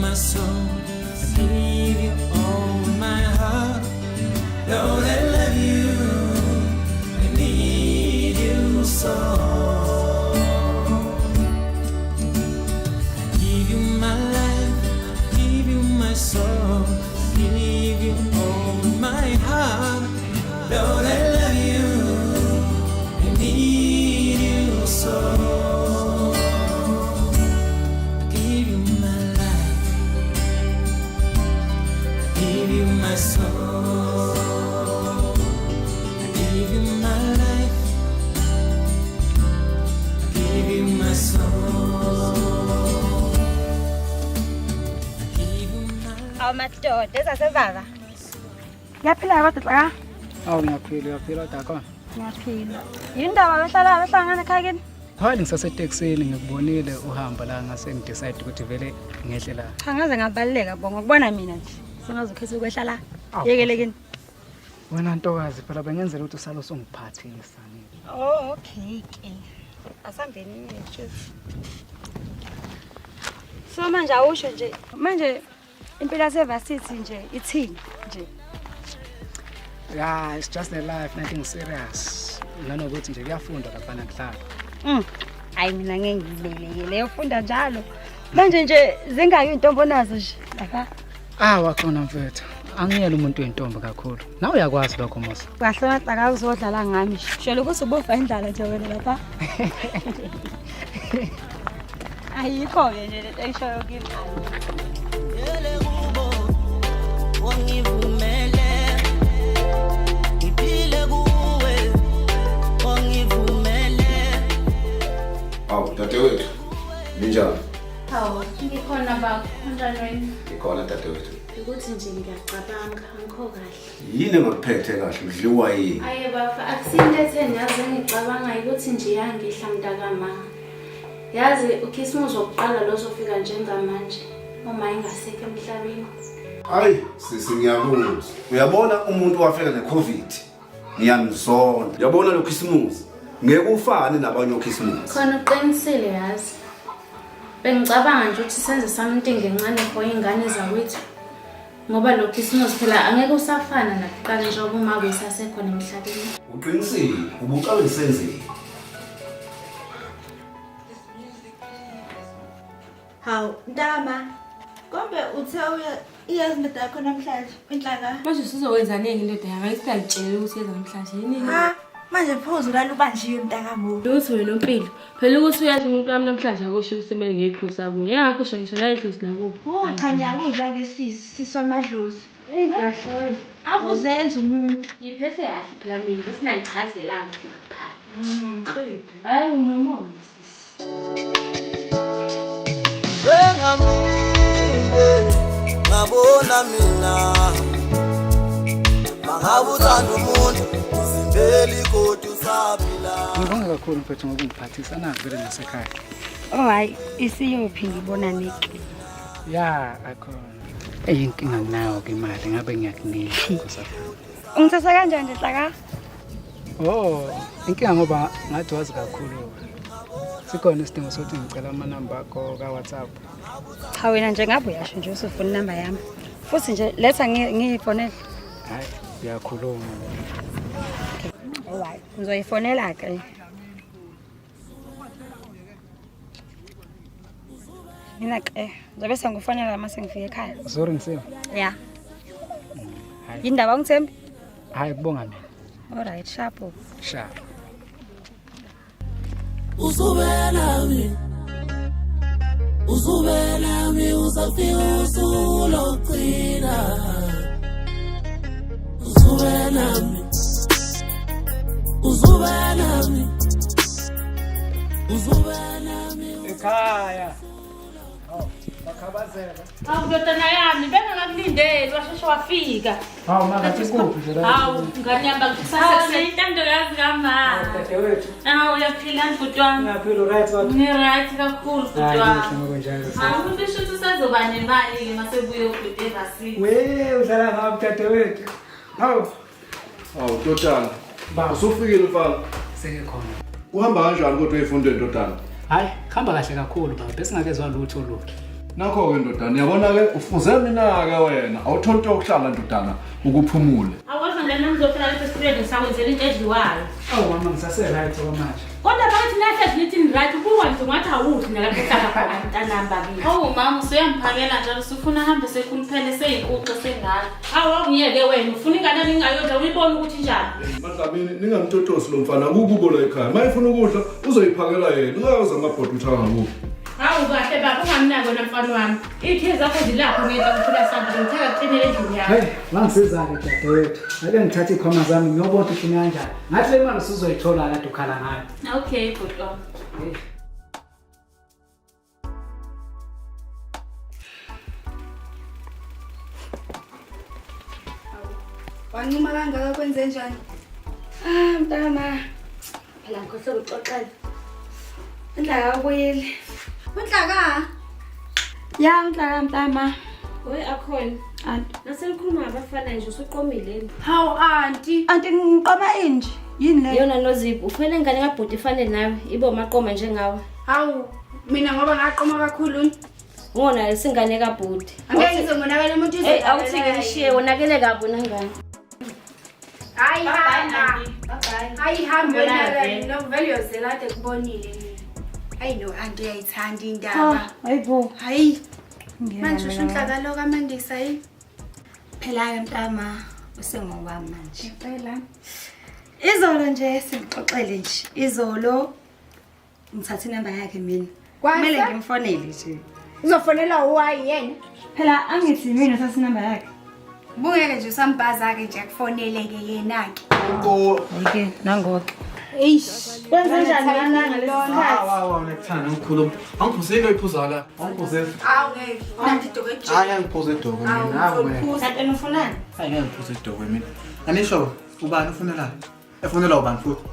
my soul, I give you all my heart. Lord, I love you, I need you so. I give you my life, give you my soul, give you all my heart. Lord, I love you, I need you so. My soul, I give you my life, I give you my soul, I give you my life. Aw madoda ezasebaba. Yaphila kodwa xa? Awu ngiyaphila Dakwa. Ngiyaphila. Yindaba behlangana ekhaya kini? Hayi ngisaseteksini ngikubonile uhamba la ngase ngidecide ukuthi vele ngehle la. Cha ngaze ngabaleka bo ngokubona mina nje. Sengazokhetha ukwehla la. Yekelekini. Wena ntokazi phela bengenzela ukuthi usalo songiphathisa mina. Oh okay ke. Asambeni nje. So manje awusho nje. Manje impilo yasevasithi nje ithini nje. Yeah, it's just a life, nothing serious. Nanokuthi nje kuyafunda lapha kuhlala. Hayi mina ngeke ngibelekele ufunda njalo. Manje nje zingaki intombo nazo nje. Lapha. Wakhona mfethu. Angiyela umuntu wentombi kakhulu. Nawe uyakwazi lokho Musa. Kahle maxa uzodlala ngami. Shela ukuthi ubofa indlala nje wena lapha. Ayikho nje lento eyishoyo kimi. Yele kubo wangivumele iphile kuwe wangivumele. Awu dadewethu ninjani? Hawu ngikhona baba kanjani? Ikhona dadewethu. Ukuthi nje ngiyacabanga angikho kahle. Yini engakuphethe kahle udliwa yini? Aye baba akusinto etheni yazi ngicabanga ukuthi nje yangihla mntakama. Yazi uKhisimusi wokuqala lo sofika njengamanje uma ingasekho emhlabeni. Hayi sisi ngiyabuza. Uyabona umuntu wafika neCovid. Ngiyamzonda. Uyabona lo Khisimusi ngeke ufane nabanye oKhisimusi. Khona uqinisile yazi. Bengicabanga nje ukuthi senze something ngencane for ingane zakwethu. Ngoba lo Khisimusi phela angeke usafana nakuqala njengoba uma besasekhona emhlabeni. Uqinisile ubuqale lisenzile. Hawu Ntama kombe uthe iyazi indoda yakho namhlanje inhlaka manje sizowenzani indoda yami ayisitshele ukuthi yeza namhlanje yini manje phozu lalo ubanjiwe mntakamo Lutho wena Mpilo phela ukuthi uyazi umuntu wami namhlanje akusho ukuthi semele ngiyikhusa kuye yakusho ngisho la idlozi lakuphi cha ngiyakuzwa ke sisomadlozi kahle abuzenza umuntu ngiphethe kahle phela mina sinangichazelanga ngapha hayi unomoya Ngabona mina mangabuthanda umuntu uzimbeli kodwa usaphila. Ngibonga kakhulu mfethu ngokungiphathisa naku vele nasekhaya. Oh hayi isiyophi ngibona niki. Ya akhona. Eyinkinga nginayo ke imali ngabe ngiyakunika kusafuna. Ungithatha kanjani nje hlaka? Oh, inkinga ngoba ngathi wazi kakhulu. Sikhona isidingo sokuthi ngicela amanamba akho ka WhatsApp. Cha wena nje ngabe uyasho nje usufuna inamba yami. Futhi nje letha ngiyifonela. Hayi, uyakhuluma. Alright, ngizoyifonela ke. Mina ke zobe sengifonela mase ngifike ekhaya. Sorry ngisini. Yeah. Hayi. Yindaba ngithembi? Hayi kubonga mina. Alright, sharp. Sharp. Uzubelami uzafika usulogcina. Uzubelami Ekhaya. Bakhabazela. Awudodana yami bengakulindeli washeshe wafika Hawu makathi kuphi nje la? Hawu nganyamba kusasa intando yazi ngama Dadewethu. uyaphila ndoda wami Ngiyaphila right kodwa. ni right kakhulu ndoda wami Ngokunjalo. Hawu bisho usazoba nemali ke masebuye ukudeva sini Udlala ngaphi dadewethu? Hawu. Awu Totana. Ba Usufikile mfana. seke khona. Uhamba kanjani kodwa efundweni Totana? Hayi, khamba kahle kakhulu baba. Bese ngakezwa lutho lokho. Nakho-ke ndodana, uyabona-ke ufuze mina-ke wena awutholi into yokuhlala ndodana ukuphumule. Awuthi ngane ngizofika lapha esitulweni sakwenzela into edliwayo. Oh mama ngisase-right okwamanje. Kodwa phakathi nahle nithi right kuwa nje ngathi awuthi nalapha ekhaya khona mntanamba kimi. Hawu mama usuyamphakela njalo usufuna ahambe sekhuluphele seyinkuqe sengane. Awungiyeke wena ufuna ingane ningayodla uyibona ukuthi njani. Madlamini ningamtotosi lo mfana kukubo la ekhaya. Mayifuna ukudla uzoyiphakela yena. Ungayoza amabhodwe uthaka ngakubo. Hawu kahle baba ungamnaki wena mfana wami. Ikhe zakho zilapha ngeke ukuphila sandla ngitheka kuqinele endlini yakho. Hey, wangisiza-ke dadewethu. Ake ngithathe ikhoma zami ngiyobona ukuthi ufuna kanjani. Ngathi le mali usuzoyithola kade ukhala ngayo. Okay bhuti wami. Wancuma kangaka kwenze njani? Mntama. Phela ngikhohle ukuxoxela. Inhlaka ubuyile. Unhlaka? Ya unhlaka mntama. Oy akhona. Anti. Naselikhuluma ngabafana nje usuqomile. Hawu auntie. Anti ngiqoma inje. Yini le? Yona noZipho ufele ingane kabhuti ifanele nawe ibo maqoma njengawe. Hawu mina ngoba ngaqoma kakhulu. Ngona lesingane kabhuti. Angeke ngizongonakala umuntu Hey awuthi ngishiye wonakele kabi nangane. Hayi hamba. Bye. Hayi hamba Ngiyalala. wena novele yozela ade kubonile. Hayi no auntie uyayithanda indaba. Hayibo. Hayi. Manje usunhlaka lo kaMandisa yini? Phela-ke mntama usengowami manje. Ngicela. Izolo nje singixoxele nje. Izolo ngithathe inamba yakhe mina. Kwasa? Kumele ngimfonele nje. Uzofonela uwayi yena. Phela angithi mina uthathe inamba yakhe. Bungeke nje usambhaza ke nje akufoneleke yena ke. Yike nangoke. Eish. Kwenze njani ngalanga lesikhathi? Wow, nekuthanda ngikhuluma. Angiphuze into iphuza la. Angiphuze. Awungeke. Nanti dokwe. Hayi ngiphuze idokwe mina. Hayi wena. Kanti ufunani? Hayi ngiphuze idokwe mina. Anisho ubani ufunela? Efonela ubani futhi?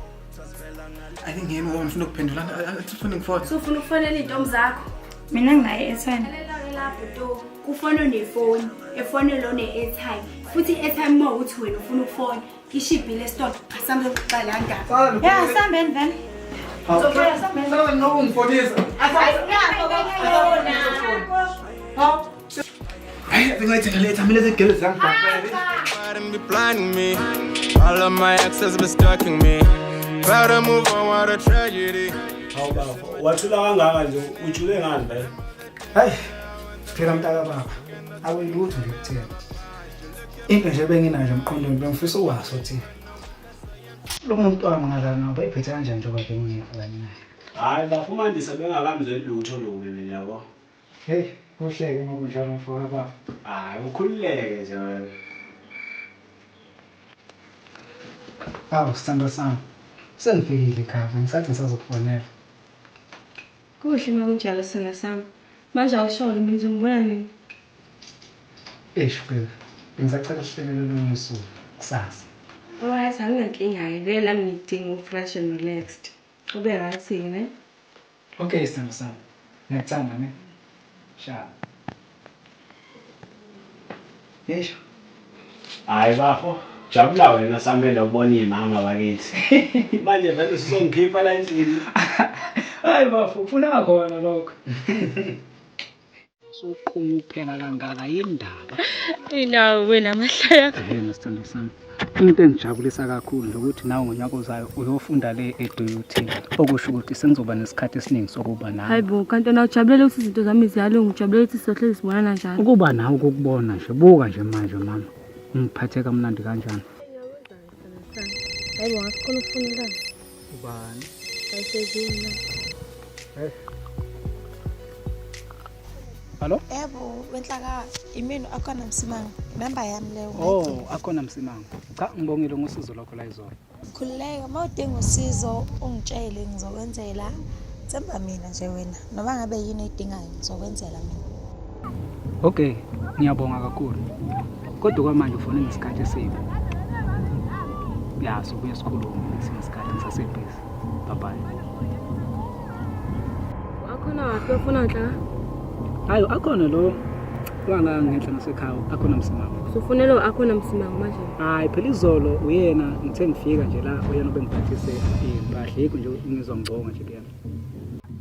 Ayi ngiyena ngoba ngifuna ukuphendula. Ngifuna ngifona. Ufuna ukufonela intombi zakho. Mina nginayo airtime. Lapho to kufona nefoni, efoni lo ne-airtime. Futhi i-airtime uma ukuthi wena ufuna ukufona, ishibhile esitolo, asambe ukuqala ngandaba. Ya sambeni vele. Uzofika sambeni. Ngicela ngoba ungifonisa. Hayi ngingayithenga letha mina zegele zangibhaqele. And be blinding me. All of my exes be stalking me. Proud to move on, what a tragedy. Hawu baba, wathula kangaka nje ujule ngani phela? Hayi, phela mntaka baba. Awuyilutho nje kuthina. Into nje benginayo emqondweni bengifisa ukwazi ukuthi lo muntu wami ngala nawo bayiphethe kanjani njengoba bengingekho naye. Hayi bafuna uMandisa bengakamzeli lutho lo mina yabo. Hey, kuhleke ngoba njalo mfowethu baba. Hayi ukhululeke nje wena. Awu sithando sami. Sengifikile ekhaya, ngisathi ngisazokufonela. Kuhle makunjalo sina sami. Manje awushola mina ngibona nini? Phela. Ngisacela sihlelele lo usuku kusasa. Alright, anginankinga ke lami ngidinga u-fresh and relaxed. Ube right ne? Okay sithando sami. Ngiyakuthanda ne. Sha. Yesho. Hayi bafo, jabula wena sambele ubona imama bakithi. Manje vele sizongikhipha la endlini. Hayi bafo, ufuna khona lokho. Soqhuma ukuphela kangaka indaba. Inawe wena amahlaya. Yena sithando sami. Into engijabulisa kakhulu ukuthi nawe ngonyaka ozayo uyofunda le eDUT okusho ukuthi sengizoba nesikhathi esiningi sokuba nawe. Hayibo, kanti na ujabulela ukuthi izinto zami ziyalunga, ujabulela ukuthi sizohlezi sibonana njalo. Ukuba nawe ukubona nje, buka nje manje mama. Ngiphathe kamnandi kanjani? Hayibo, ngasikhona ukufunela. Ubani? Ayisezini. Hallo? Yebo, wenhlaka imini akhona Msimanga. Namba yami leyo. Oh, akhona Msimanga. Cha, ngibongile ngosizo lokho la izolo. Khululeka, mawudinga usizo ungitshele ngizokwenzela. Themba mina nje wena. Noma ngabe yini edingayo ngizokwenzela mina. Okay, ngiyabonga kakhulu. Kodwa kwamanje ufone ngesikhathi esibi. Ya, sobuye sikhulume ngesikhathi ngisasebhizi. Bye bye. Akhona waphi ufuna nhlaka? Hayi, akhona lo wanga ngenhla nasekhaya, akhona Msimanga. Usufunela akhona Msimanga manje. Hayi, phela izolo uyena ngithe ngifika nje la uyena obengiphathise impahla yikho nje ngizongibonga nje kuyena.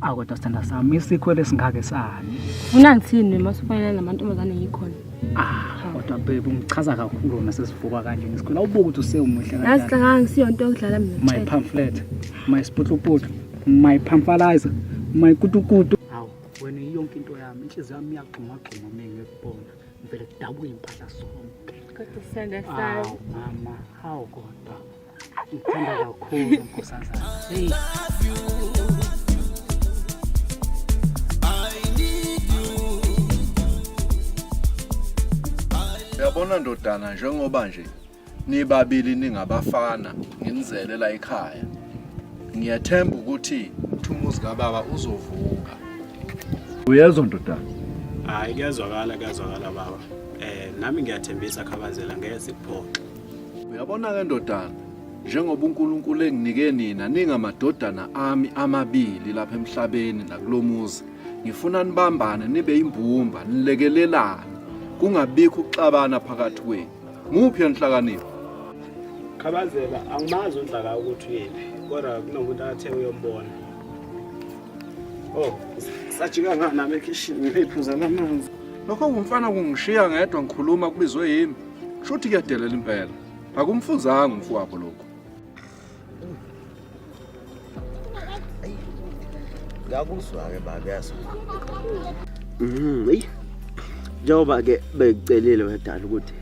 Kodwa sithanda sami isikhwele singake sani. Unangithini masufanele namantombazane yikhona? Kodwa babe ungichaza kakhulu nasesivuka kanje ngisikhwela awubuka ukuthi usewumuhle kanjani. Yasihlanga ngisiyonto okudlala mina. My pamphlet, my spotlopoto, my pamphalizer, my kutukutu. Wena yonke into yami inhliziyo yami iyagxuma mina ngikubona. Ngivele kudabula impahla sonke. Kodwa sithanda sayo. Mama, hawu kodwa. Ngithanda kakhulu nkosazana. Hey. Yabona ndodana njengoba nje nibabili ningabafana nginizele la ekhaya. Ngiyathemba ukuthi umuzi kababa uzovuka. Uyezwa ndodana? Hayi kuyazwakala baba. Nami ngiyathembisa Khabazela ngeke sikuphoxe. Uyabona ke ndodana njengoba uNkulunkulu enginike nina ningamadodana ami amabili lapha emhlabeni nakulomuzi. Ngifuna nibambane nibe imbumba nilekelelane. Kungabikho ukuxabana phakathi kwenu. Nguphi enhlakanipho? Khabazela angimazi unhlaka ukuthi uyephi kodwa kunomuntu athe uyombona. Sajika ngana nami ekitchen ngiphuza lamanzi. Lokho kumfana kungishiya ngedwa ngikhuluma kubizwe yimi. Shuthi kuyadelela impela. Akumfuzanga umfowabo lokho. Ngakuzwa ke baba yazi. Njengoba ke becelile wedala ukuthi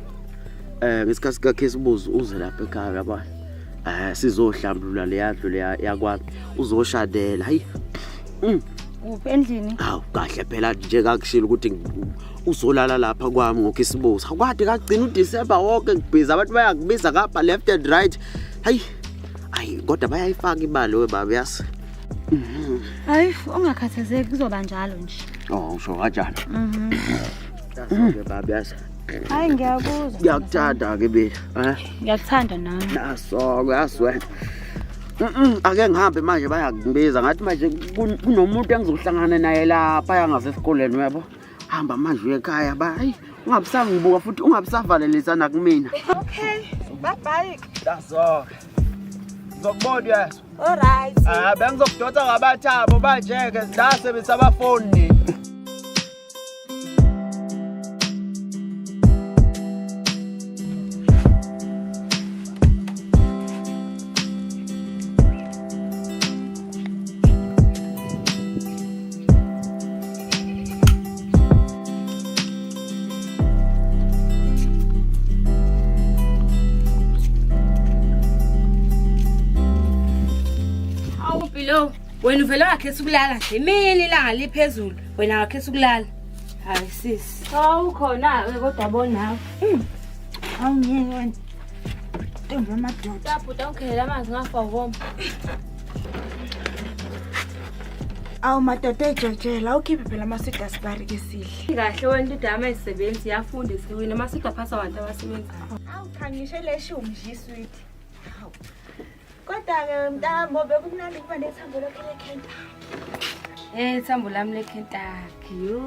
ngesikhathi kakhe sibuzo uze lapha ekhaya yaba sizohlambulula leyandlu yakwami uzoshadela hayi uphi endlini kahle phela nje kakushila ukuthi uzolala lapha kwami ngokisibuzo akwade kagcina uDecember wonke ngibhiza abantu bayakubiza ngapha left and right hayi kodwa bayayifaka imali webaba yasi hayi ungakhathazeki kuzoba njalo nje usho kanjani ke baba yasi hayi ngiyakuzwa ngiyakuthanda ke mina ngiyakuthanda nami naso yaswena ake ngihambe manje bayakubiza ngathi manje kunomuntu engizohlangana naye lapha yangasesikoleni yabo hamba manje uye ekhaya hayi ungabisangibuka futhi ungabisavalelisa na kumina Okay bye bye naso ngizokubona yaso alright bengizokudotsa ngabathabo manje ke ndasebenzisa amafoni Wena uvela wakhetha ukulala nje imini ilanga liphezulu wena wakhetha ukulala hayi sisi ukhona ke kodwa bonawe awungeke wena ntombi yamadoda taphuta ukhelela amanzi ngafa woma awu madoda ejojela ukhiphe phela amasida sibari ke sidle kahle wena idama isebenzi yafunda isiwini amasida phasa abantu abasebenzayo awu khangishe leshumi nje sweet kodwa ke mntambo bekumnandi kuba nethambo lakhe lekhenta thambo lami leKentucky yo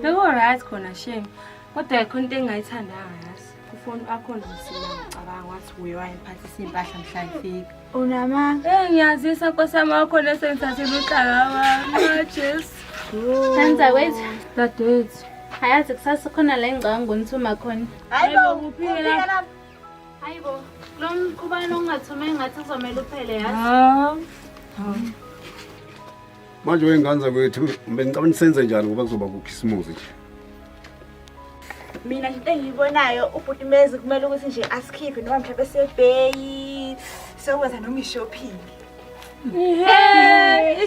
beko right khona shame kodwa ikhona into engayithandanga yazi kufoni akhona umsila ngicabanga wathi uyayiphathisa impahla mhla ifika unama ngiyazisa nkosami wakho nesengithathela uhlaka wami Jesu Senza wethu dadethu hayazi kusasa khona la engicanga ngonthuma khona hayibo kuphela hayibo lo mqhubane ongathome ngathi uzomela uphele yazi Manje wenganza kwethu bengicabanga senze njani ngoba kuzoba kukhisimuzi nje. mina into engiyibonayo ubhutimezi kumele ukuthi nje asikhiphe noma mhlawumbe sebheyi sokwenza noma ishopping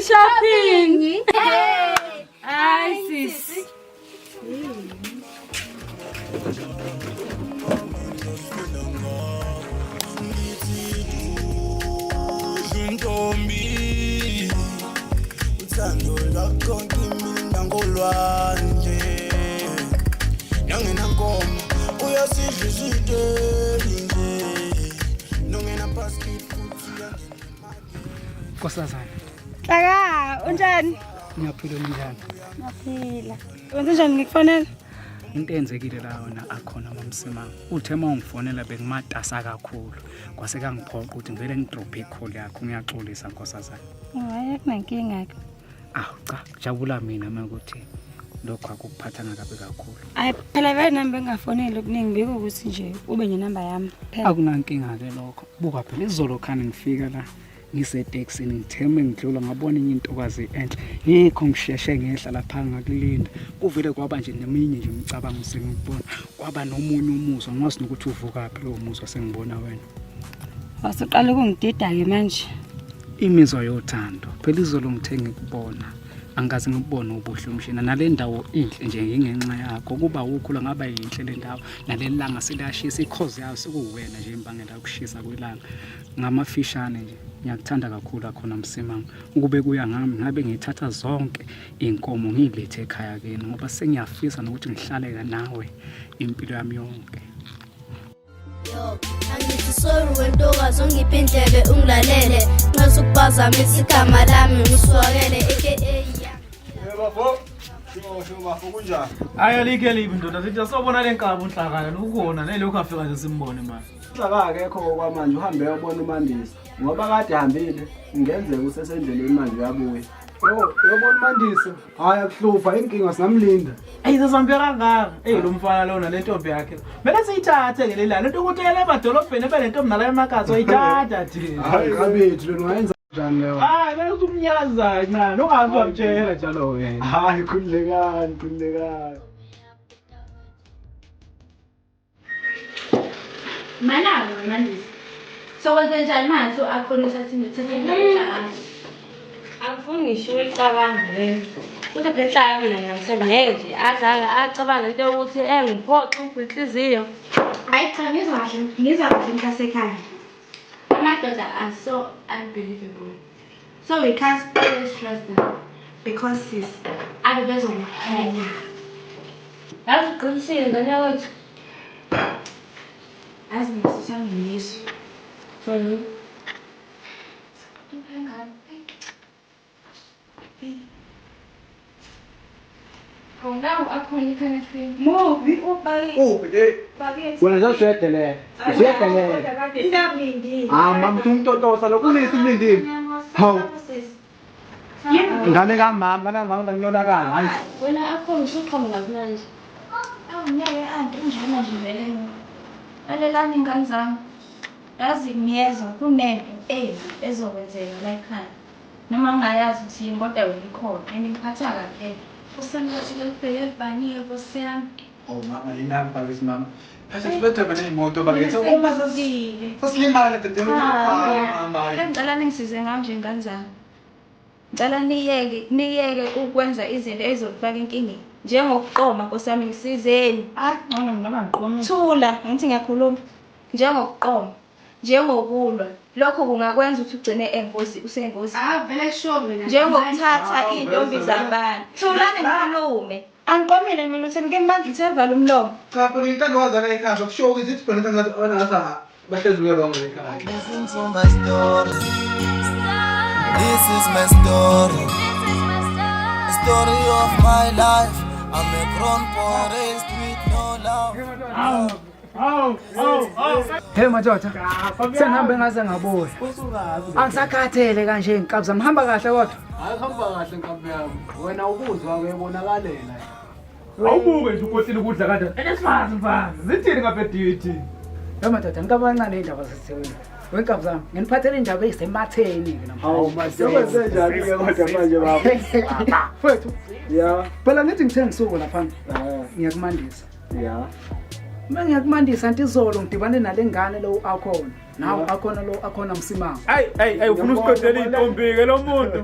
shopping hayi sisi Ntombi uthando lakho kimi nangolwandle nangena nkomo uyasidla isiteli nje nongena basket futhi Nkosazana Hlaka unjani ngiyaphila njani Ngaphila wenze njani ngikufonela into enzekile la yona akhona mamsima uthe mangifonela bengimatasa kakhulu kwase kangiphoqa ukuthi ngivele ngidrop icall yakho ngiyaxolisa nkosazana hayi kunenkinga ke Awu cha, jabula mina makuthi lokho akuphatha ngakabi kakhulu. Hayi phela vele nami bengafoneli okuningi beke ukuthi nje ube nenamba yami. Akunankinga ke lokho. Buka phela izolo khani ngifika la ngisetaxini ngitheme ngidlula ngabona inye intokazi enhle. Yikho ngisheshe ngehla lapha ngakulinda. Kuvele kwaba nje neminye nje imicabango sengibona. Kwaba nomunye umuzwa ngazi nokuthi uvuka phi lo muzwa sengibona wena. Wasuqala ukungidida ke manje. Imizwa yothando. Phela izolo ngithe ngikubona. Angazi ngibone ubuhle umshina nale ndawo inhle nje ngingenxa yakho kuba ukhula ngaba yinhle le ndawo naleli langa selashisa ikhozi yayo sekuwena nje imbangela ukushisa kwelanga ngamafishane nje ngiyakuthanda kakhulu akhona Msimang ukube kuya ngami ngabe ngithatha zonke inkomo ngilethe ekhaya kini ngoba sengiyafisa nokuthi ngihlale nawe impilo yami yonke. Yo, angithi sorry wentokazi ongipindlebe ungilalele nxa ukuphazamisa igama lami ngiswakele aka bafo sho bafo kunjani ayalikhe libi ndoda sithi asobona lenkaba unhlakala ukubona nelokho afika nje simbone manje Hlaka akekho kwamanje uhambe uyobona uMandisa ngoba kade hambile ngenzeka usesendleleni manje uyabuya. Uyobona uMandisa hayi akuhluva inkinga singamlinda ayizasambe kangaka lo mfana lona lentombi yakhe mele siyithathe ke lelana into ukuthi ele emadolobheni ebelentombi nala emakhazi oyithatha thina hayi kabethu lo ngayenza njani leyo hayi bese umnyaza nani ungazi wamtshela njalo wena hayi khulekani Manawe Mandisa. Sokwenze njani manje akhonisa thina thina. Angifuni ngisho ulicabanga leyo. Kuthi phela enhlaya mina ngiyathemba ngeke nje acabanga into yokuthi ngiphoxe inhliziyo. Hayi cha ngizwa kahle mhlasekhaya. Amadoda are so unbelievable. So we can't always trust them because sis ave bezokuphenya. Yazi uqinisile ngane wethu. Azi ngisisangiyizwa. Now akhona ikhona film. Mobi ubhali. Wena nje usedelele. Indabindi. Mama umtotosa lokulisi imlindini. Hawu. Ngane kamama namanga ngiyonakala hayi. Wena akhona usuqhamu ngaphandle. Ngeke anti unjena nje vele. Alelani ingane zami. Yazi ngiyezwa kunento ezokwenzeka la ekhaya. Noma ngingayazi ukuthi yini kodwa wena ikhona engiphatha kahle. Usanathi lokubheka ebhaniye bosiyami. Mama inamba mama. Sesibethe bene imoto bakithi. Uma sasile. Sasilimala dedemu. Mama. Ngicela ningisize nganje ingane zami. Ngicela niyeke ukwenza izinto ezokufaka inkingeni. Njengokuqoma nkosami ngisizeni. Ngcono noma ngiqoma. Thula, ngithi ngiyakhuluma. Njengokuqoma, njengokulwa. Lokho kungakwenza ukuthi ugcine usengozi. Vele sure mina. Njengokuthatha intombi zabantu. Thula ngikhulume. Angiqomile mina utheni ke manje ngithenvala umlomo. Cha phela into ngwaza la ekhaya sokusho ukuthi ithi phela ngathi ona ngasa bahlezi kuye bonke ekhaya. Listen to my story. This is my story. The story of my life. I'm a grown boy raised with no love. Hey madoda. Sengihambe ngaze ngabuya. Angisakhathele kanje inkabi zami hamba kahle kodwa. Hayi hamba kahle inkabi yami. Wena ubuzwa uyabonakalela. Awubuke nje ukhohlile ukudla kanjani elesifazi mfazi zithini ngapha edithi Hey madoda ngikabancane indaba zesithekweni. Wenkabi zami nginiphathele indaba ezisematheni ke namhlanje. Hawu masebenze njani ke kodwa manje baba. Mfethu. Ya. Phela ngithi ngithe ngisuku lapha. Ngiyakumandisa. Ya. Uma ngiyakumandisa anti izolo ngidibane nalengane lo akhona. Nawo akhona lo akhona Msimang. Hey ufuna usiqedela intombi ke lo muntu.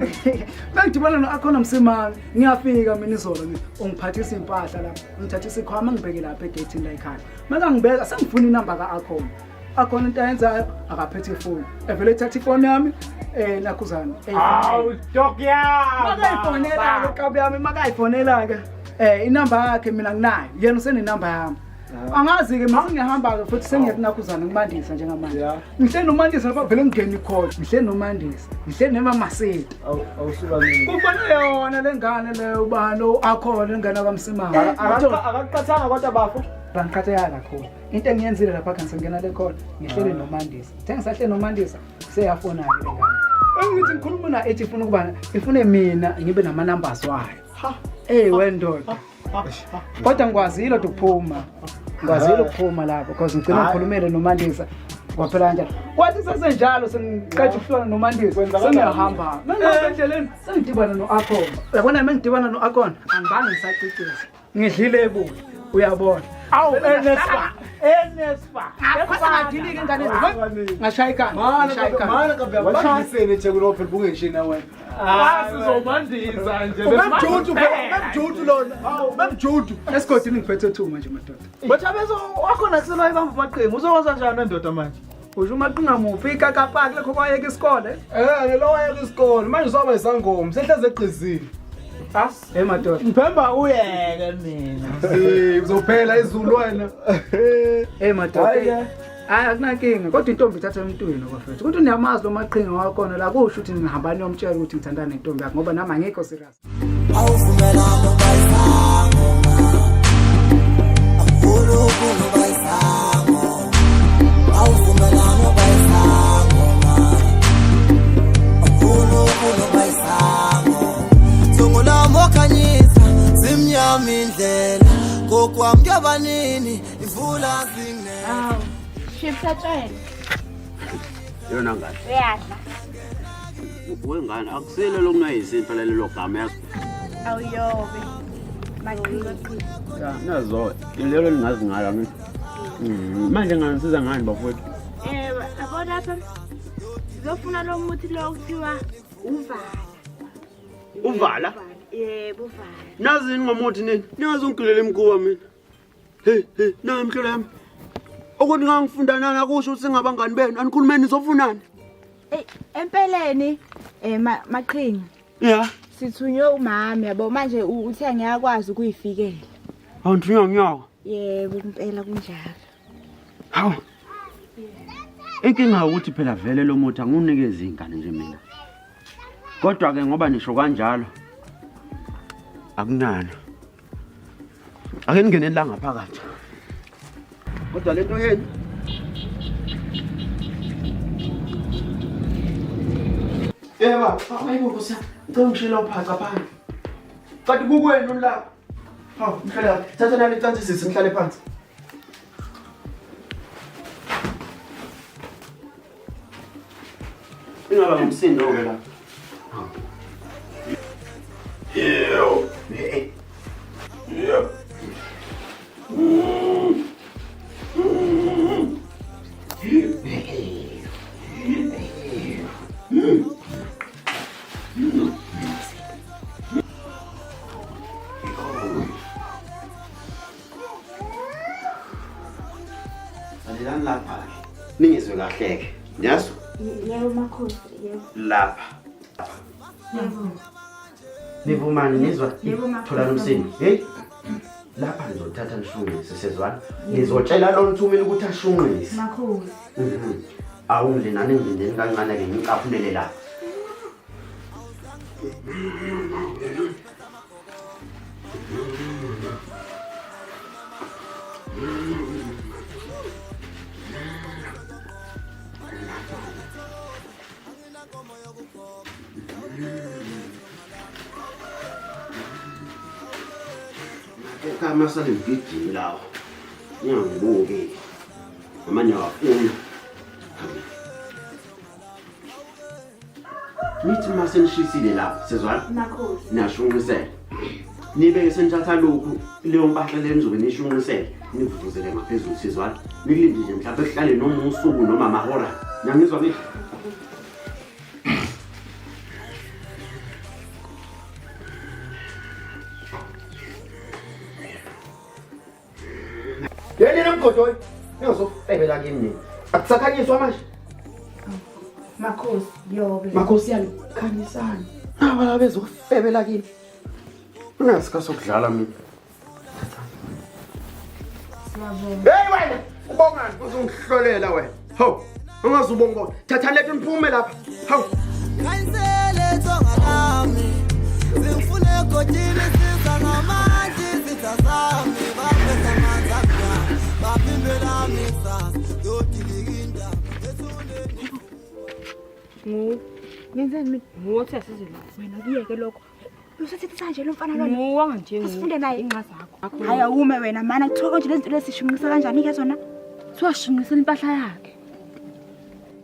Mangidibana no akhona Msimang ngiyafika mina izolo ungiphathisa impahla lapha. Ngithathisa ikhwama ngibeke lapha egate la ekhaya. Maka ngibeka sengifuna inamba ka akhona. Akhona into ayenzayo akaphethe ifoni. Evele ethatha ifoni yami nakhuzana. Hawu dog yami. Makayifonela ke kabi yami makayifonela ke. Inamba yakhe mina nginayo. Yena usenenamba yami. Angazi ke mase ngiyahamba ke futhi sengiyakunakhuzana ngimandisa njengamanje. Ngihle noMandisa lapha vele ngene ikhona. Ngihle noMandisa. Ngihle neMamaseta. Awusuka mina. Kufanele yona lengane leyo ubalo akhona lengane kaMsimanga. Akaqathanga kodwa bafo. Bangikhatheka kakhulu. Into engiyenzile lapha kanti sengena le khona. Ngihlele noMandisa. Uthe ngisahle noMandisa seyafona ke lengane. ngithi ngikhuluma na ethi ifuna mina ngibe nama numbers wayo wendoda kodwa ngikwazile ukuphuma lapho because ngicina ngikhulumele noMandisa kwaphela kanjalo kwathi sesenjalo sengiqeda ukuhlala noMandisa sengiyahamba endleleni sengidibana no-Akon uyabona mengidibana no-Akon angibange ngisaciciza ngidlile ebuya uyabona awu enesfa ngadilike ingane ngashayikana washayisene nje kulophe bungeshina wena sizomandisa nje memjudu lona memjudu esigodini ngiphethe 2 manje madoda bathi abezo wakhona kusela ibamba amaqhinga uzokwazi kanjani endoda manje usho umaqhinga muphi ikakapaki lekho kwayeka isikole lo wayeka isikole manje uzoba isangoma sehleze eqizini madoda mphemba uyeke mina uzophela izulu wena madoda hayi akunankinga kodwa intombi ithatha emntwini kwafethu ukuthi uniyamazi lo maqhinga wakhona la kusho ukuthi ngihamba niyomtshela ukuthi ngithandana nentombi yakhe ngoba nami angekho serious awuvumelana bayisangoma akulukhulu bayisangoma awuvumelana bayisangoma akulukhulu bayisangoma sungulamo khanyisa simnyama indlela kokwami kuyabanini ivula zingne Shiphatshele. Yona ngani? Uyadla. Wengane akusile lokungayisi impela lelo gama yazi. Awuyobe. Maqhinga. Nazo lelo lingazi ngala mina. Manje nganisiza ngani bafowethu? Abona lapha. Ngizofuna lo muthi lo kuthiwa uvala. Uvala? Yebo, uvala. Nazi ngomuthi nini? Ningazi ungilele emkuwa mina. Hey, nami mhlolo yami. Ukuthi ngangifunda nana kusho ukuthi singabangani benu anikhulumeni nizofunani empeleni maqhinga sithunywe umama yabo manje uthe ngiyakwazi ukuyifikela awuthunywa ngiyako yebo impela kunjalo hawu inkinga ukuthi phela vele lo muthi angunikeza ingane nje mina kodwa ke ngoba nisho kanjalo akunana ake ningene la ngaphakathi kodwa lento yeni yeba ayibo kusa ngicela ngishilo uphaca phansi kanti kukwenu la hawu mhlala thatha nani icansi sisi ngihlale phansi ingaba ngumsindo ke la Alilani lapha ningizwe kahleke yazo yebo makhosi yebo lapha yebo nivumani nizwa Yebo, makhosi. thola nomsindo hey lapha nizothatha nishungise sezwana ngizotshela lo nthumile ukuthi ashungise makhosi awungile nani ngindeni kancane ke ngiqaphulele lapha kama sale ngigijimi lawo ngiyangibuke amanye awafuna nithi mase nishisile lapha sezwana makhosi nashungisela nibe senithatha lokhu leyo mpahla le nizobe nishungisela nivuvuzele ngaphezulu sezwana nilinde nje mhlawumbe ehlale noma usuku noma amahora ngiyangizwa ke yena nomgodoyi ngizofebela kimi akusakhanyiswa manje makhosi yobe makhosi yami khanyisana abala bezofebela kimi ungasika sokudlala mina hey wena ubongani uzongihlolela wena hawu ungazubonga thatha lethu niphume lapha hawu Kansele tongalami Zimfune kodini siza ngamanje sitazami Bapeza manzaka Bapimbela misa Yotiliginda Ngenzeni mina? Ngothi asize la. Wena kuyeke lokho. Usathetha nje lo mfana lona. Muwanga nje Usifunde naye inqa zakho. Hayi awume wena mana kuthiwa konje lezi zinto lesishunqisa kanjani ke zona? Siwashunqisela impahla yakhe.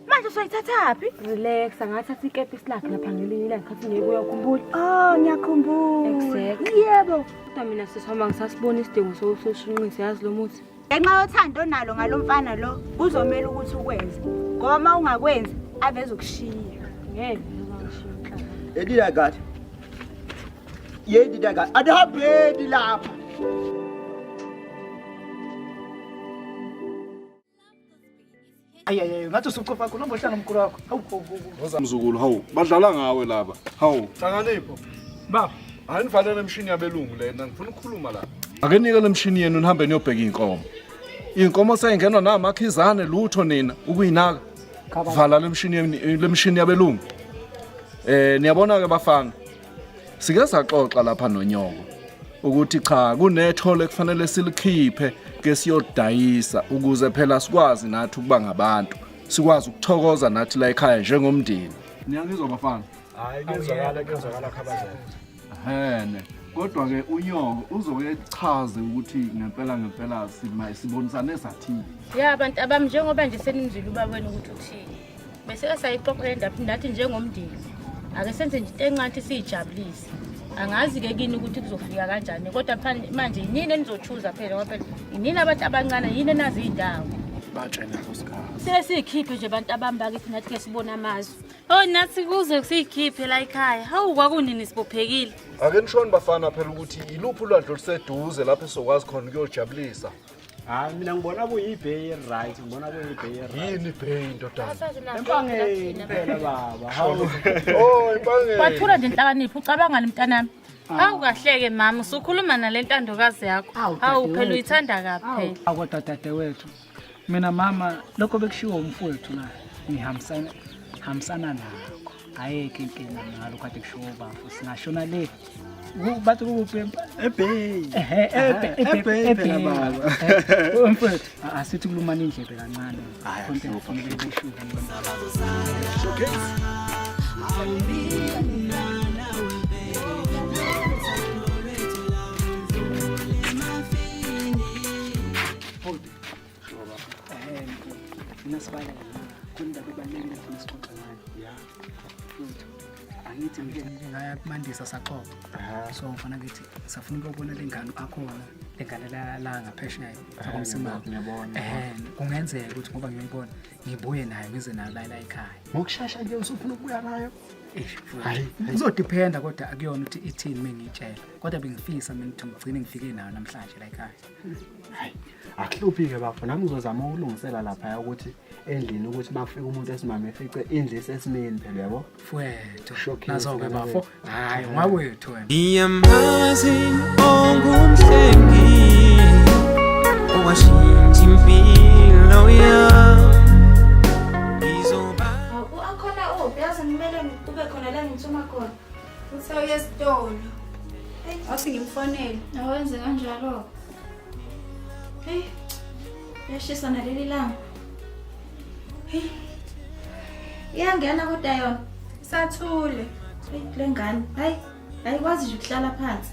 Manje usayithatha phi? Relax, angathatha ikepisi lakhe lapha ngelinye ilanga khathi ngeke uyakhumbula. Oh, ngiyakhumbula. Exactly. Yebo. Kodwa mina sisihamba ngisasibona isidingo sokushunqisa yazi lo muthi. Ngenxa yothando nalo ngalo mfana lo, kuzomela ukuthi ukwenze. Ngoba uma ungakwenzi, aveze ukushiya. Ngeke uzangishiya inhlala. Edida gadi. Yedida gadi. Adabedi lapha. Ayi ngathi usucofa khona ngohlala nomkhulu wakho. Hawu. Mzukulu hawu badlala ngawe laba. Hawu. Hlanganipho. Baba, Ayinivalele emshini yabelungu lena ngifuna ukukhuluma la. Ake nike lemshini yenu nihambe niyobheka inkomo. Inkomo sayingenwa namakhizane lutho nina ukuyinaka. Vala lemshini yabelungu. Niyabona ke bafana. Sike saxoxa lapha nonyoko ukuthi cha kunethole kufanele silikhiphe ke siyodayisa ukuze phela sikwazi nathi ukuba ngabantu. Sikwazi ukuthokoza nathi la ekhaya njengomndeni. Niyangizwa bafana? Hayi kuzwakala khabazela. Hene kodwa ke unyoko uzokuchaza ukuthi ngempela sibonisane sathi Ya abantu abami njengoba nje senimzile ubabweni ukuthi uthini. Bese sayixoxa le ndaba ndathi njengomndeni. Ake senze nje into enqanti sijabulise. Angazi ke kini ukuthi kuzofika kanjani kodwa manje yini enizochuza phela ngoba phela yini abantu abancane yini enazi indawo. Batshena nkosikazi. Sesikhiphe nje abantu abamba kithi nathi ke sibona amazwi. Oh nathi kuze sikhiphe la ekhaya. Hawu kwakunini sibophekile. Ake nishoni bafana phela ukuthi iluphi ulwandle oluseduze lapho sokwazi khona ukuyojabulisa. Hayi mina ngibona kuyibay right, ngibona kuyibay right. Yini ibay ndodana? Empangeni phela baba. Hawu. Oh impangeni. Wathula nje inhlakanipho ucabanga mntanami. Hawu kahleke mama usukhuluma nalentandokazi yakho. Hawu phela uyithanda kabi phela. Akodwa dadewethu. Mina mama lokho bekushiwo umfowethu la ngihambisana nakho. Ayeke inkinga nalo kade kushiwo bafo singashona le. Bathi kuphi ebay. Ebay baba. Umfowethu asithi kulumana indlebe kancane. Content kufanele beshuka nasibala kundaba ebalekile funa sixoxe ngayo angithi ngaya kumandisa saxoxa so ufana ngithi safuna ukubona lengane akhona lengane la ngaphesheya akomsima ngiyabona kungenzeka ukuthi ngoba ngiyibona ngibuye naye ngize nayo la ekhaya ngokushasha nje usufuna ukubuya nayo hayi uzodependa kodwa akuyona ukuthi ithini mengitshela kodwa bengifisa mina ukuthi ngigcine ngifike nayo namhlanje la ekhaya hayi akuhluphi ke bafo nami ngizozama ukulungisela lapha ukuthi endlini ukuthi makufika umuntu esimame efice indlu esesimeni phela yabo mfowethu nazo ke bafo hayi ngawethu wena Iyamazi ongumhlengi owashintsha impilo yami Akhona uyazi ngimele ngikube khona la ngithuma khona. Usaye esitolo. Athi ngimfonele. Awenze kanjalo. Hey. Yashisa naleli langa. Hey. Iyangena kodwa yona. Sathule. Hey lengane. Hayi. Ayikwazi nje ukuhlala phansi.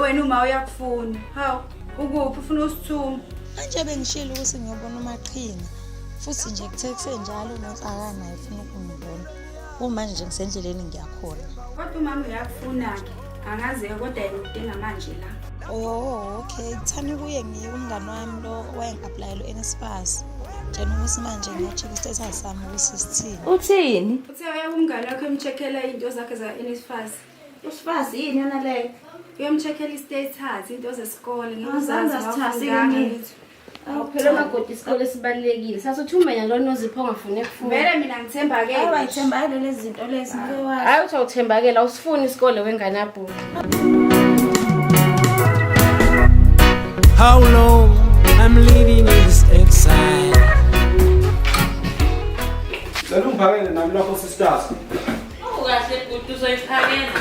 Wena uma uyakufuna. Hawu, ukuphi ufuna usithuma? Manje bengishilo ukuthi ngiyobona umaqhinga. Futhi nje kuthe kusenjalo noNsakana efuna ukungibona. Manje nje ngisendleleni ngiyakhona. Kodwa umama uyakufuna ke. Angazi kodwa yena udinga manje la. Oh, okay. Kuthani kuye ngiye umngani wami lo wayengi-apply lo NSFAS. Tshena ukuthi manje ngiyacheck status sami ukuthi sithini. Uthini? Uthe umngani wakho emcheckela into zakhe za NSFAS. USFAS yini yana leyo? Uyamcheckela istatus into zesikole ngizazi sithasike phela amagodi isikole sibalekile sasothumenya lo nozipho ongafuni ukufunda vele mina ngithembakele awayithembakele lezi zinto lezi ngewazi hayi uthi awuthembakela usifuni isikole wengane yabhu How long I'm living in this exile Selungiphakele nami lapho sisters awukahle bhuti uzoyiphakela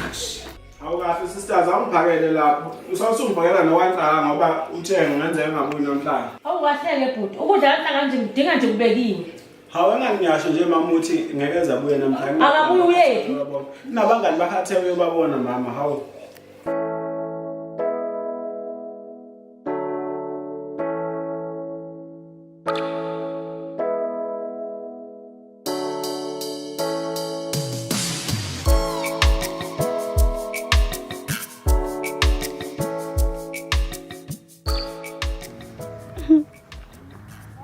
Awukahle sisters awungiphakele lapho usawusungiphakela nowanhlanga ngoba uthenga ngenzeka ngabuyi namhlanje awukahleke bhuti ukudla kanhlanga nje ngidinga nje kubekiwe Hawu ngani ngiyasho nje mama uthi ngeke azabuye namhlanje. Akabuye uyephi? Nabangani bakhathe uyobabona mama hawu.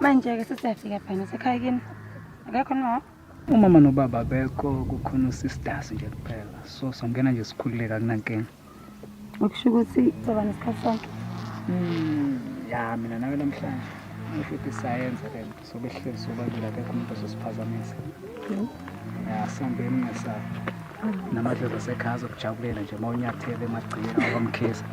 Manje-ke sesiyafika phela sekhaya kini. Akekho no? Umama nobaba bekho kukhona usisters nje kuphela. So songena nje sikhululeka kunankinga. Ukusho ukuthi soba nesikhathi sonke. Ya mina nawe namhlanje. Ngisho ukuthi science ke so behleli sobabili akekho umuntu ososiphazamisa. Ya sambeni ngesaba. Namadlozi asekhaya azokujabulela nje mawunyathele emagciyeni awamkhisa.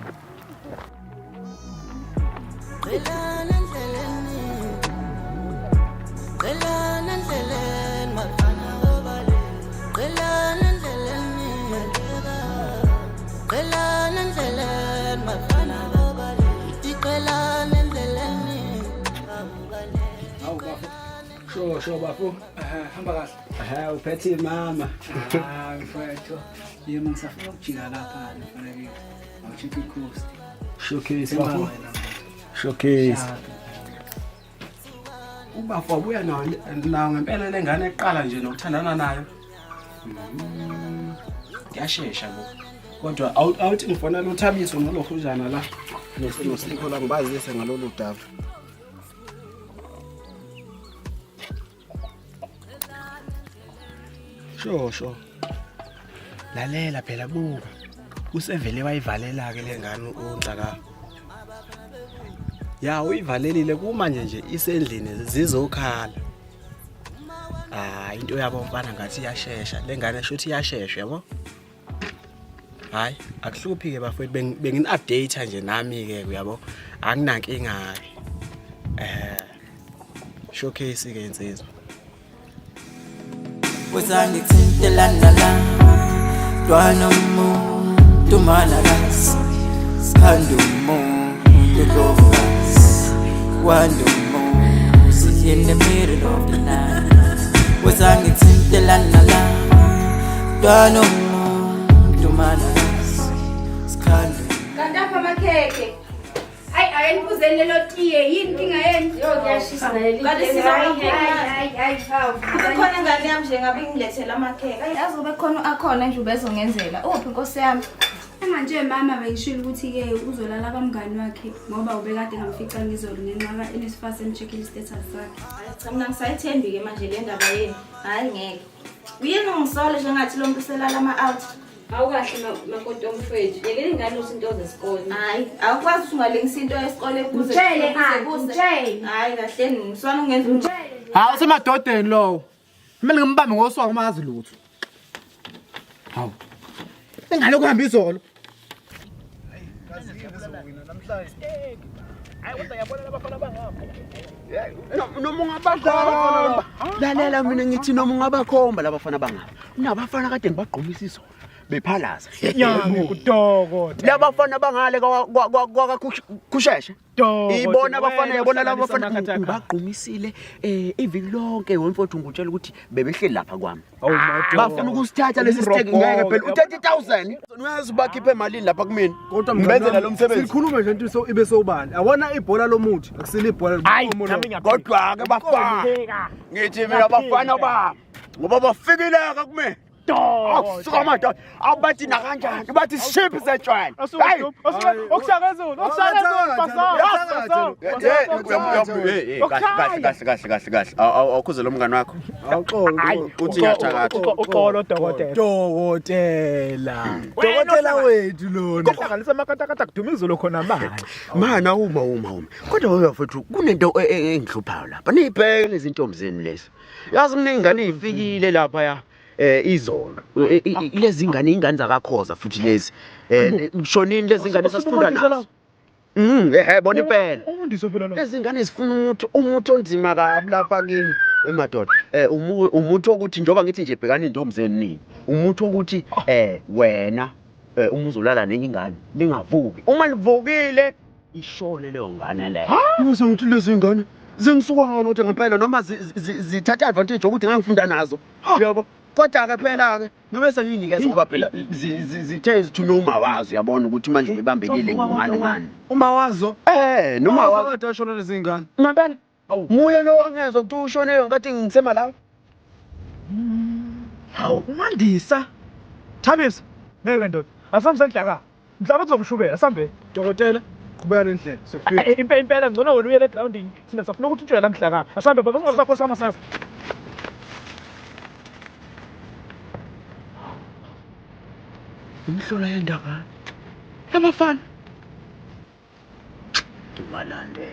Sure bafo. Hamba kahle. Uphethe mama. Mfowethu. Yena ngisafuna ukujika lapha nafanele awuchithi coast. Showcase bafo. Showcase. Ubafo ubuya nawo ngempela lengane eqala nje nokuthandana nayo. Yashesha bo. Kodwa awuthi ngifonela uThabiso nolokhuzana la. NoSipho la ngibazise ngalolu daba. Sho. Lalela phela buka. Usevele wayivalela ke lengane uNcaka. Ya uyivalelile kuma nje isendlini zizokhala. Into yabo mfana ngathi iyashesha. Lengane shothi iyashesha yabo. Hayi, akuhluphi ke bafowethu bengin update nje nami ke uyabo. Akunankinga ke. Showcase ke insizwa. Wezangithintelana la Dwana umuntu malakazi Sikhanda umuntu lokazi Wanda umuzi in the middle of the night Wezangithintelana la Dwana umuntu malakazi Sikhanda Kanti apha amakhekhe. Hayi ayeniphuzeni lelo tiye yini inkinga yenu? Yo kuyashisa leli. Kanti hayi hawu. Kukhona ingane yami nje ngabe ngilethela amakheke. Hayi azobe khona akhona nje ubezongenzela. Uphi inkosi yami? Manje mama bengishilo ukuthi ke uzolala kamngani wakhe ngoba ubekade ngamfica ngizolo ngenxa enesifase emcheckile status sakhe. Hayi cha mina ngisayithembi ke manje le ndaba yenu. Hayi ngeke. Uyini ungisole njengathi lo muntu uselala ama-out. Awukahle makoti omfethu. Yekela ingane usinto zesikole. Hayi, awukwazi ukuthi ungalengisa into yesikole kuze. Utshele utshele. Hayi kahle niswana ungenza unje. Hawu semadodeni lowo. Kumele ngimbambe ngoswako mazi lutho. Hawu. Engalo kuhamba izolo. Noma ungabakhomba. Lalela mina ngithi noma ungabakhomba labafana bangapha. Nabafana kade ngibagqumisa izolo. Bephalaza. Nyange kudokotela. Labafana bangale kwakusheshe. Ibona abafana yabona labafana ngibagqumisile iviki lonke wemfowethu ngutshela ukuthi bebehleli lapha kwami. Bafuna ukusithatha lesi stake ngeke phela u30,000. Uyazi bakhiphe emalini lapha kumina. Ngibenzela lo msebenzi. Sikhulume nje into ibe sobani. Awona ibhola lomuthi akusile ibhola lomuthi. Kodwa ke bafana. Ngithi mina abafana ba ngoba bafikileka kumina. Akusuka madoda abathi na kanjani bathi ship setshwala hayi okushakazulu kahle awukhuze lo mngani wakho awuxolo uthi ngiyashakatha uxolo dokotela wethu lona kohlanganisa amakatakata kuduma izolo khona manje mana uma kodwa wewe mfethu kunento engihluphayo lapha nibheke lezi ntombi zenu lezi yazi mina ingane ifikile lapha ya izolo lezi ingane zakakhoza futhi lezi ngishonini lezi ingane sasifunda nazo bona impela lezi ingane zifuna umuthi onzima kabi lapha kini emadoda umuthi ukuthi njoba ngithi nje bhekani intombi zenu nini umuthi ukuthi wena uma uzolala nenye ingane lingavuki uma livukile ishole leyo ngane leyo ngizothi lezi ingane zingisuka ngona ukuthi ngempela noma zithatha advantage ukuthi ngangifunda nazo yabo kodwa-ke phela-ke noma sengiyinikeza ngoba phela zithe zithuna umawazi yabona ukuthi manje ngibambekile ngani ngani umawazo noma kade ashona lezi ngane ngempela muye lo angezwa ukuthi ushoneyo ngathi ngisema lawo hawu umandisa Thabisa ngeke ndoda asamsendlaka mhlawumbe uzomshubela sambe dokotela qhubeka nendlela sekufika impela ngcono wena uyele grounding thina safuna ukuthi utshele lamhlaka asambe baba ungazakho sama sasa imhlola yendaba yabafana umalande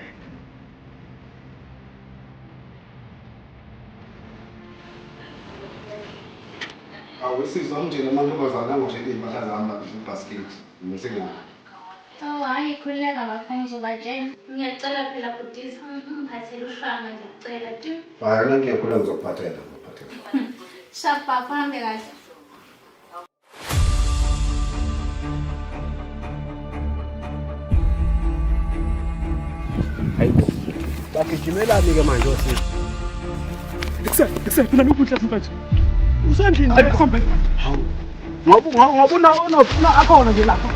awusizwa umndeni amantombazane angoshela iy'mpahla zami ibhasiketi ngisengena Hhayi khululeka bafana uzobatshela. Ngiyacela phela bhuti ungiphathele uhlanga ngiyacela tu. hayi anangiyakhula ngizokuphathela Shapa kuhambe kahle. Hayibo. Bagijimelani-ke manje osisi. Dikse mina nokudla mfethu usendlini ayikhombe Hawu. Ngoba akhona nje lapha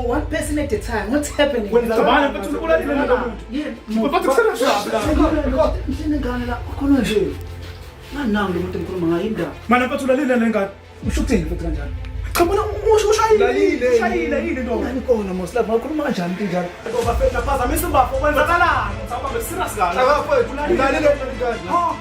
One person at a time. What's happening? When the man put to mana pathulalile lengane ushukuthini futhi kanjani cha bona ushayile yini nto ngani kona mosla bakhuluma kanjani into njalo ngoba fethu phazamisa ubafo kwenzakalani ngizaba besirious ngani akafethu ulalile ha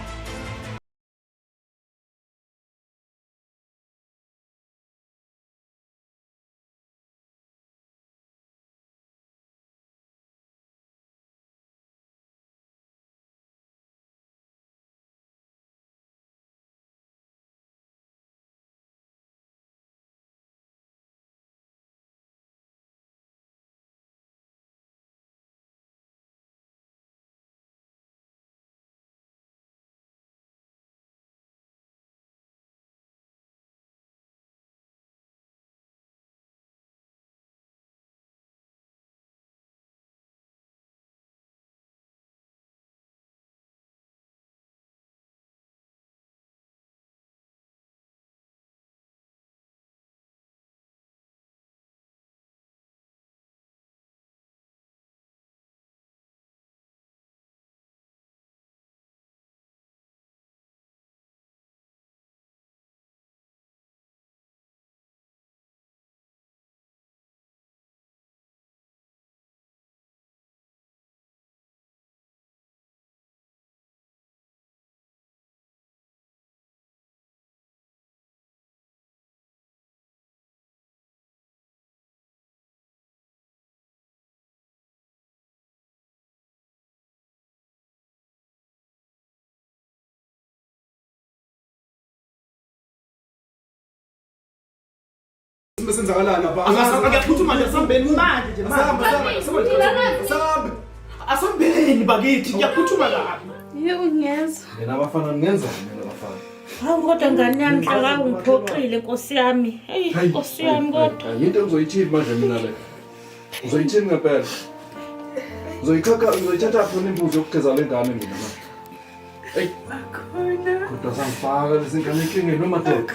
Senzakalani lapha angiyaphuthuma nje asambeni manje nje asambeni bakithi ngiyaphuthuma lapha Yebo ngiyezwa. Yena abafana ngenza mina abafana. Hawu kodwa ngane yami hlaka ungiphoxile Nkosi yami. Hey Nkosi yami kodwa. Yinto engizoyithini manje mina le. Uzoyithini ngempela? Uzoyithatha khona imbuzi yokugeza lengane mina manje. Hey. Akhona. Kodwa sangifaka lesingane enkingeni noma dodo.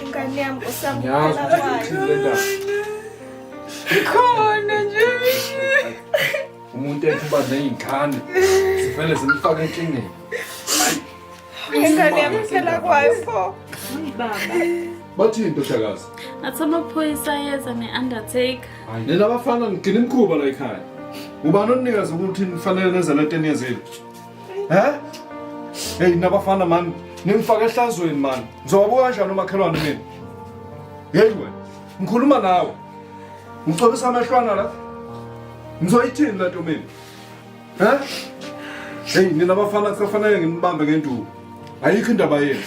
Ngane yami Nkosi yami. Ngiyazi ukuthi uthini le ndaba. Khona nje. Umuntu ethuba nezingane sivele simfaka enkingeni. Ingane yami phela kwayo pho. Baba. Bathini ntoshakazi? Athi amaphoyisa yeza ne-undertaker. Hayi nina abafana ngigcina imkhuba la ekhaya. Ubani onikazi ukuthi nifanele nenze lento eniyenzile? Hey nabafana man, ningifaka ehlazweni man. Ngizowabuka kanjani umakhelwane mina? Hey wena, ngikhuluma nawe. Ngicobisa amehlwana la. Ngizoyithini lento mina? Hey nina abafana kufanele nginibambe ngenduku. Ayikho indaba yenu.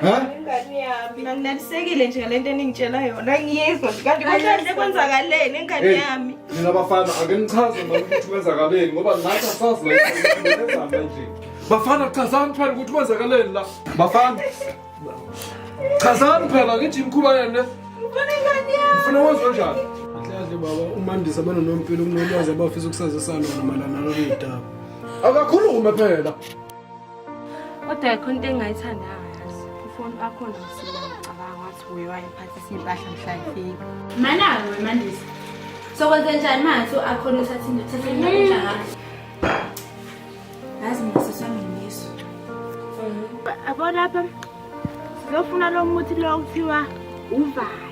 Ingane yami. Mina nginalisekile nje ngalento eningitshela yona ngiyizwa kanti kuhle kwenzakaleni ingane yami. Nina bafana ake nichaze ukuthi kwenzakaleni ngoba ngathi asazi la ngizama nje. Bafana chazani phela ukuthi kwenzakaleni la. Bafana. Chazani phela ngithi imkhuba yena. Ufuna ingane yami. Ufuna wenze kanjani? Kahle baba uMandisa banonompilo kunolwazi abafisa ukusazisa lona malana nalolu daba. Akakhulume phela. Kodwa akho into engayithandanga yazi. Ufoni akhona umsila ngicabanga wathi uye wayiphathisa impahla mhla ifika. Mana weMandisa. Sokwenze njani manje akhona uthathini kanjani? Yazi mina sisami ngiso. Abo lapha sizofuna lo muthi lo kuthiwa uvala.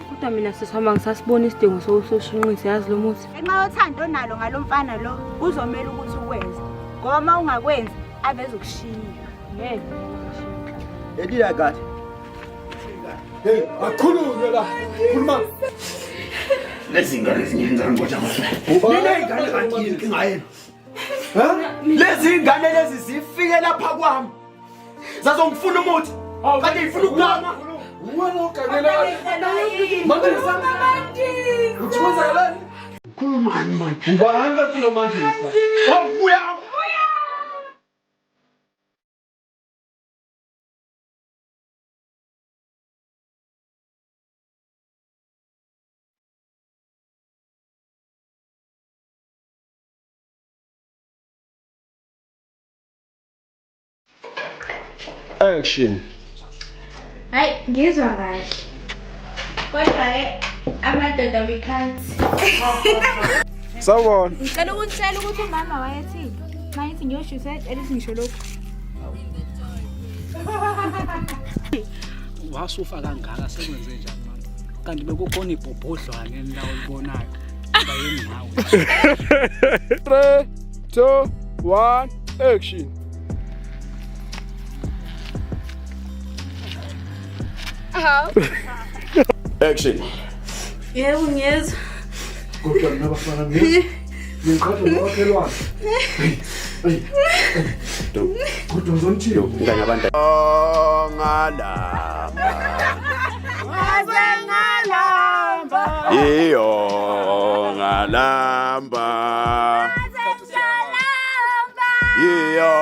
Kodwa mina sisihamba ngisasibona isidingo sokushinqisa yazi lo muthi. Enxa yothando onalo ngalomfana lo uzomela ukuthi ukwenze. Ngoba uma ungakwenzi aveze ukushiya. Ngeke. Edila kade. Hey, akhulume la. Khuluma. Lezi ngane zingenzani kodwa manje? Mina ingane kanti inkinga yena. Ha? Lezi ngane lezi zifike lapha kwami. Zazongifuna umuthi. Kanti ifuna ukugama. Wena ugalela. Mandisa. Uthuzalani? Khuluma manje. Ubahamba kulo manje. Awubuya. Action. Hayi ngizwa kahle. Kodwa amadoda we can't. Sawubona. Ngicela ukutshela ukuthi umama wayethini. Mayithi ngiyoshisa elithi ngisho lokho. Wasufa kangaka sekwenze njani manje? Kanti bekukhona ibhobhodlwane la ulibonayo. Bayeni nawe. 3 2 1 action. Action. Yebo ngiyezwa. Kodwa mina bafana ngiqhathwa ngokhelwane. Kodwa ngizonithini Ngane abantu. Ngalamba. Wazengalamba. Iyo ngalamba. Iyo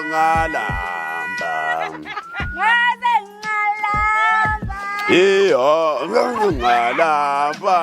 ngalamba. Iyo ngalamba.